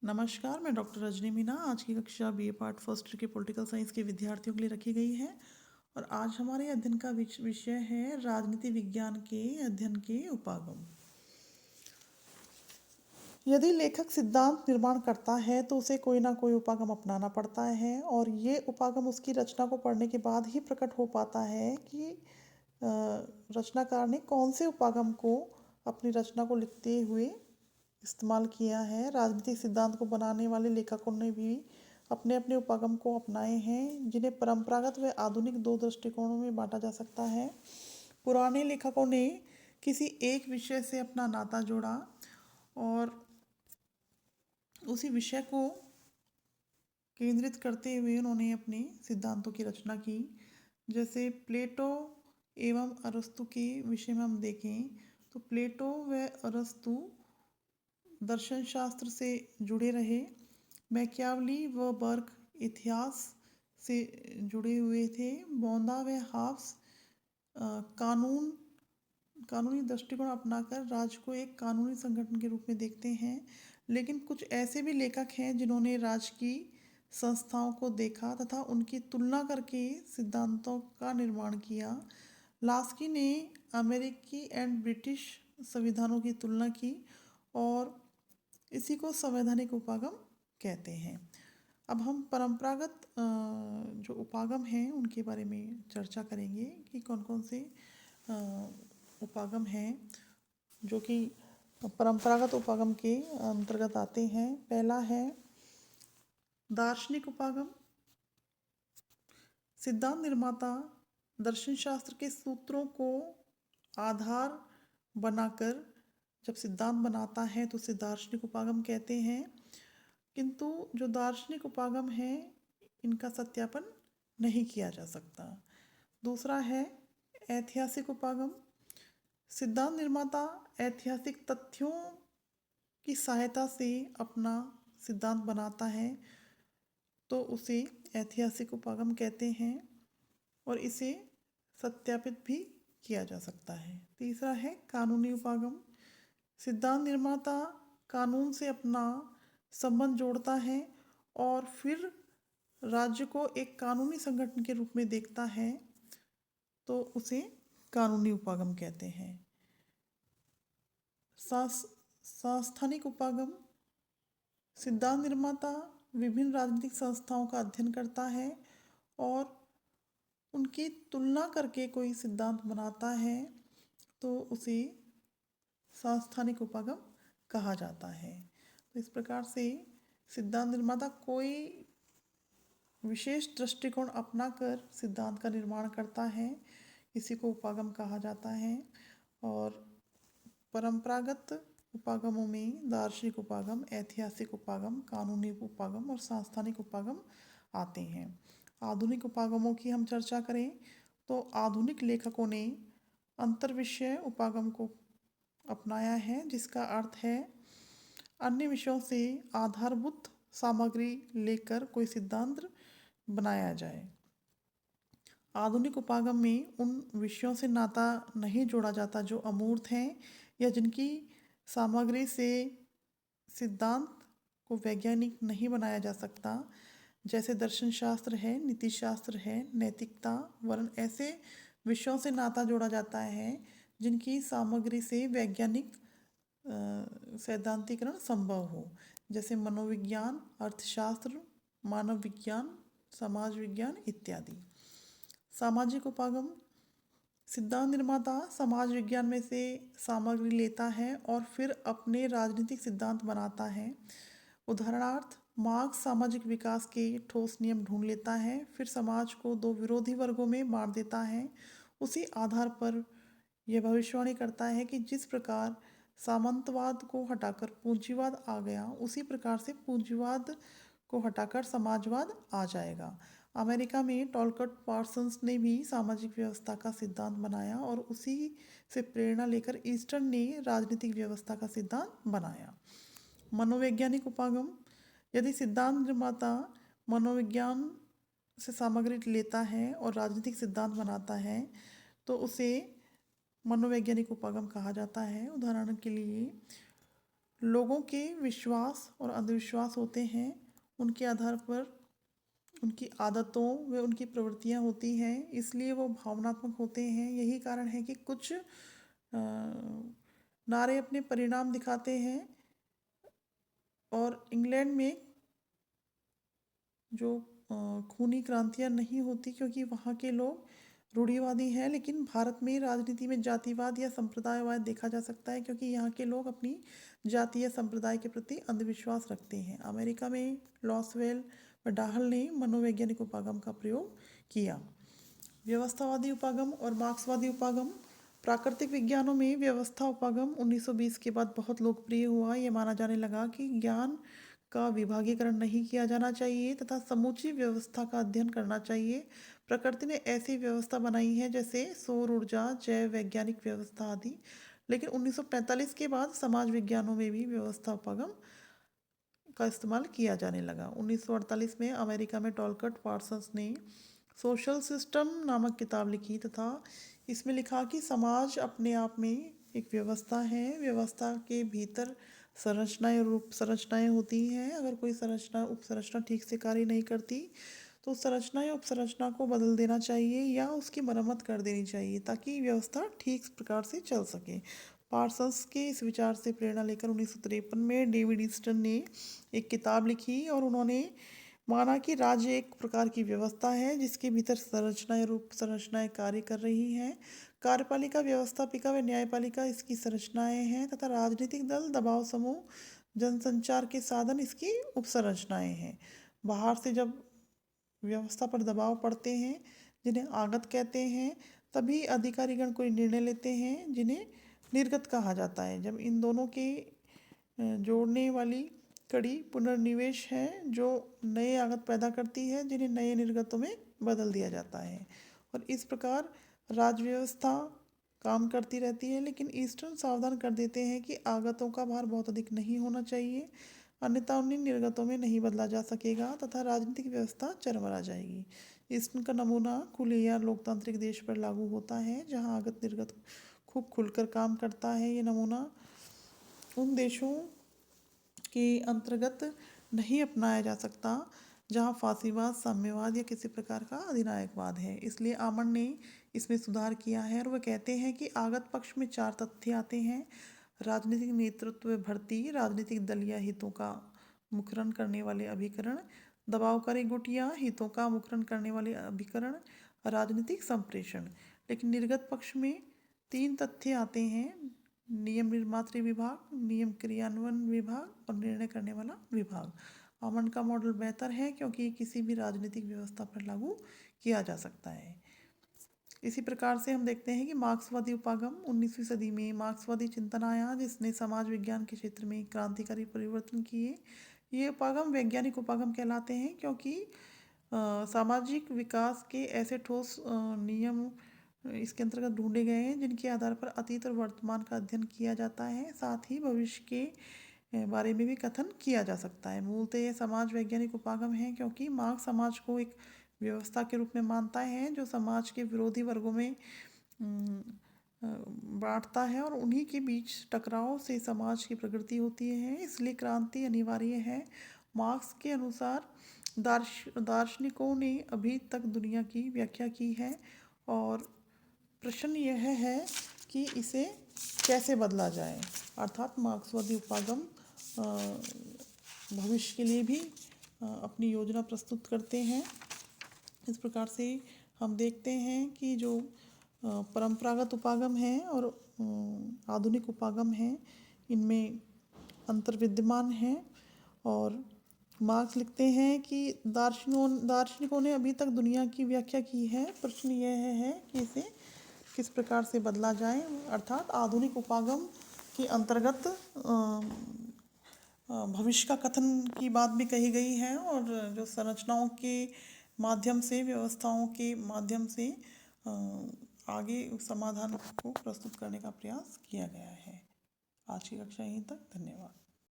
नमस्कार, मैं डॉक्टर रजनी मीना। आज की कक्षा बीए पार्ट फर्स्ट ईयर के पॉलिटिकल साइंस के विद्यार्थियों के लिए रखी गई है और आज हमारे अध्ययन का विषय है राजनीति विज्ञान के अध्ययन के उपागम। यदि लेखक सिद्धांत निर्माण करता है तो उसे कोई ना कोई उपागम अपनाना पड़ता है और ये उपागम उसकी रचना को पढ़ने के बाद ही प्रकट हो पाता है कि रचनाकार ने कौन से उपागम को अपनी रचना को लिखते हुए इस्तेमाल किया है। राजनीतिक सिद्धांत को बनाने वाले लेखकों ने भी अपने अपने उपागम को अपनाए हैं, जिन्हें परंपरागत व आधुनिक दो दृष्टिकोणों में बांटा जा सकता है। पुराने लेखकों ने किसी एक विषय से अपना नाता जोड़ा और उसी विषय को केंद्रित करते हुए उन्होंने अपने सिद्धांतों की रचना की। जैसे प्लेटो एवं अरस्तु के विषय में हम देखें तो प्लेटो व अरस्तु दर्शन शास्त्र से जुड़े रहे। मैकियावली व बर्क इतिहास से जुड़े हुए थे। बोंदा व हाफ्स कानूनी दृष्टिकोण अपनाकर राज्य को एक कानूनी संगठन के रूप में देखते हैं। लेकिन कुछ ऐसे भी लेखक हैं जिन्होंने राज्य की संस्थाओं को देखा तथा उनकी तुलना करके सिद्धांतों का निर्माण किया। लास्की ने अमेरिकी एंड ब्रिटिश संविधानों की तुलना की और इसी को संवैधानिक उपागम कहते हैं। अब हम परंपरागत जो उपागम हैं उनके बारे में चर्चा करेंगे कि कौन कौन से उपागम हैं जो कि परंपरागत उपागम के अंतर्गत आते हैं। पहला है दार्शनिक उपागम। सिद्धांत निर्माता दर्शन शास्त्र के सूत्रों को आधार बनाकर जब सिद्धांत बनाता है तो उसे दार्शनिक उपागम कहते हैं। किंतु जो दार्शनिक उपागम है इनका सत्यापन नहीं किया जा सकता। दूसरा है ऐतिहासिक उपागम। सिद्धांत निर्माता ऐतिहासिक तथ्यों की सहायता से अपना सिद्धांत बनाता है तो उसे ऐतिहासिक उपागम कहते हैं और इसे सत्यापित भी किया जा सकता है। तीसरा है कानूनी उपागम। सिद्धांत निर्माता कानून से अपना संबंध जोड़ता है और फिर राज्य को एक कानूनी संगठन के रूप में देखता है तो उसे कानूनी उपागम कहते हैं। सांस्थानिक उपागम। सिद्धांत निर्माता विभिन्न राजनीतिक संस्थाओं का अध्ययन करता है और उनकी तुलना करके कोई सिद्धांत बनाता है तो उसे सांस्थानिक उपागम कहा जाता है। तो इस प्रकार से सिद्धांत निर्माता कोई विशेष दृष्टिकोण अपनाकर सिद्धांत का निर्माण करता है, इसी को उपागम कहा जाता है। और परंपरागत उपागमों में दार्शनिक उपागम, ऐतिहासिक उपागम, कानूनी उपागम और सांस्थानिक उपागम आते हैं। आधुनिक उपागमों की हम चर्चा करें तो आधुनिक लेखकों ने अंतर्विषय उपागम को अपनाया है, जिसका अर्थ है अन्य विषयों से आधारभूत सामग्री लेकर कोई सिद्धांत बनाया जाए। आधुनिक उपागम में उन विषयों से नाता नहीं जोड़ा जाता जो अमूर्त हैं या जिनकी सामग्री से सिद्धांत को वैज्ञानिक नहीं बनाया जा सकता, जैसे दर्शन शास्त्र है, नीति शास्त्र है, नैतिकता, वरन ऐसे विषयों से नाता जोड़ा जाता है जिनकी सामग्री से वैज्ञानिक सैद्धांतिकरण संभव हो, जैसे मनोविज्ञान, अर्थशास्त्र, मानव विज्ञान, समाज विज्ञान इत्यादि। सामाजिक उपागम। सिद्धांत निर्माता समाज विज्ञान में से सामग्री लेता है और फिर अपने राजनीतिक सिद्धांत बनाता है। उदाहरणार्थ मार्क्स सामाजिक विकास के ठोस नियम ढूंढ लेता है, फिर समाज को दो विरोधी वर्गों में बांट देता है। उसी आधार पर यह भविष्यवाणी करता है कि जिस प्रकार सामंतवाद को हटाकर पूंजीवाद आ गया, उसी प्रकार से पूंजीवाद को हटाकर समाजवाद आ जाएगा। अमेरिका में टॉलकट पार्सन्स ने भी सामाजिक व्यवस्था का सिद्धांत बनाया और उसी से प्रेरणा लेकर ईस्टर्न ने राजनीतिक व्यवस्था का सिद्धांत बनाया। मनोवैज्ञानिक उपागम। यदि सिद्धांत निर्माता मनोविज्ञान से सामग्री लेता है और राजनीतिक सिद्धांत बनाता है तो उसे मनोवैज्ञानिक उपागम कहा जाता है। उदाहरण के लिए लोगों के विश्वास और अंधविश्वास होते हैं, उनके आधार पर उनकी आदतों व उनकी प्रवृत्तियाँ होती हैं, इसलिए वो भावनात्मक होते हैं। यही कारण है कि कुछ नारे अपने परिणाम दिखाते हैं और इंग्लैंड में जो खूनी क्रांतियाँ नहीं होती क्योंकि वहाँ के लोग रूढ़िवादी हैं, लेकिन भारत में राजनीति में जातिवाद या संप्रदायवाद देखा जा सकता है क्योंकि यहाँ के लोग अपनी जाति या संप्रदाय के प्रति अंधविश्वास रखते हैं। अमेरिका में लॉसवेल व डाहल ने मनोवैज्ञानिक उपागम का प्रयोग किया। व्यवस्थावादी उपागम और मार्क्सवादी उपागम। प्राकृतिक विज्ञानों में व्यवस्था उपागम 1920 के बाद बहुत लोकप्रिय हुआ। यह माना जाने लगा कि ज्ञान का विभागीकरण नहीं किया जाना चाहिए तथा समूची व्यवस्था का अध्ययन करना चाहिए। प्रकृति ने ऐसी व्यवस्था बनाई है जैसे सौर ऊर्जा, जैव वैज्ञानिक व्यवस्था आदि। लेकिन 1945 के बाद समाज विज्ञानों में भी व्यवस्था उपागम का इस्तेमाल किया जाने लगा। 1948 में अमेरिका में टॉलकट पार्सन्स ने सोशल सिस्टम नामक किताब लिखी तथा इसमें लिखा कि समाज अपने आप में एक व्यवस्था है। व्यवस्था के भीतर संरचनाएं और उप संरचनाएं होती हैं। अगर कोई संरचना उप संरचना ठीक से कार्य नहीं करती तो संरचना या उप संरचना को बदल देना चाहिए या उसकी मरम्मत कर देनी चाहिए ताकि व्यवस्था ठीक प्रकार से चल सके। पार्सन्स के इस विचार से प्रेरणा लेकर 1953 में डेविड ईस्टन ने एक किताब लिखी और उन्होंने माना कि राज्य एक प्रकार की व्यवस्था है जिसके भीतर संरचनाएं रूप संरचनाएं कार्य कर रही हैं। कार्यपालिका, व्यवस्थापिका व न्यायपालिका इसकी संरचनाएं हैं तथा राजनीतिक दल, दबाव समूह, जनसंचार के साधन इसकी उपसंरचनाएं हैं। बाहर से जब व्यवस्था पर दबाव पड़ते हैं जिन्हें आगत कहते हैं, तभी अधिकारीगण कोई निर्णय लेते हैं जिन्हें निर्गत कहा जाता है। जब इन दोनों के जोड़ने वाली कड़ी पुनर्निवेश है जो नए आगत पैदा करती है जिन्हें नए निर्गतों में बदल दिया जाता है और इस प्रकार राज्य व्यवस्था काम करती रहती है। लेकिन ईस्टर्न सावधान कर देते हैं कि आगतों का भार बहुत अधिक नहीं होना चाहिए, अन्यथा उन्हें निर्गतों में नहीं बदला जा सकेगा तथा राजनीतिक व्यवस्था चरमरा जाएगी। ईस्टर्न का नमूना खुले या लोकतांत्रिक देश पर लागू होता है जहां आगत निर्गत खूब खुलकर काम करता है। ये नमूना उन देशों के अंतर्गत नहीं अपनाया जा सकता जहां फांसीवाद, साम्यवाद या किसी प्रकार का अधिनायकवाद है। इसलिए आमंड ने इसमें सुधार किया है और वह कहते हैं कि आगत पक्ष में 4 तथ्य आते हैं: राजनीतिक नेतृत्व भर्ती, राजनीतिक दल या हितों का मुखरण करने वाले अभिकरण, दबावकारी गुट या हितों का मुखरण करने वाले अभिकरण, राजनीतिक संप्रेषण। लेकिन निर्गत पक्ष में 3 तथ्य आते हैं: नियम निर्मात्री विभाग, नियम क्रियान्वयन विभाग और निर्णय करने वाला विभाग। आमंड का मॉडल बेहतर है क्योंकि किसी भी राजनीतिक व्यवस्था पर लागू किया जा सकता है। इसी प्रकार से हम देखते हैं कि मार्क्सवादी उपागम। 19वीं सदी में मार्क्सवादी चिंतन आया जिसने समाज विज्ञान के क्षेत्र में क्रांतिकारी परिवर्तन किए। ये उपागम वैज्ञानिक उपागम कहलाते हैं क्योंकि सामाजिक विकास के ऐसे ठोस नियम इसके अंतर्गत ढूंढे गए हैं जिनके आधार पर अतीत और वर्तमान का अध्ययन किया जाता है, साथ ही भविष्य के बारे में भी कथन किया जा सकता है। मूलतः ये समाज वैज्ञानिक उपागम है क्योंकि मार्क्स समाज को एक व्यवस्था के रूप में मानता है जो समाज के विरोधी वर्गों में बांटता है और उन्हीं के बीच टकराव से समाज की प्रगति होती है, इसलिए क्रांति अनिवार्य है। मार्क्स के अनुसार दार्शनिकों ने अभी तक दुनिया की व्याख्या की है और प्रश्न यह है कि इसे कैसे बदला जाए। अर्थात मार्क्सवादी उपागम भविष्य के लिए भी अपनी योजना प्रस्तुत करते हैं। इस प्रकार से हम देखते हैं कि जो परंपरागत उपागम है और आधुनिक उपागम है इनमें अंतर विद्यमान है। और मार्क्स लिखते हैं कि दार्शनिकों ने अभी तक दुनिया की व्याख्या की है, प्रश्न यह है कि इसे किस प्रकार से बदला जाए। अर्थात आधुनिक उपागम के अंतर्गत भविष्य का कथन की बात भी कही गई है और जो संरचनाओं के माध्यम से, व्यवस्थाओं के माध्यम से आगे समाधान को प्रस्तुत करने का प्रयास किया गया है। आज की कक्षा यहीं तक। धन्यवाद।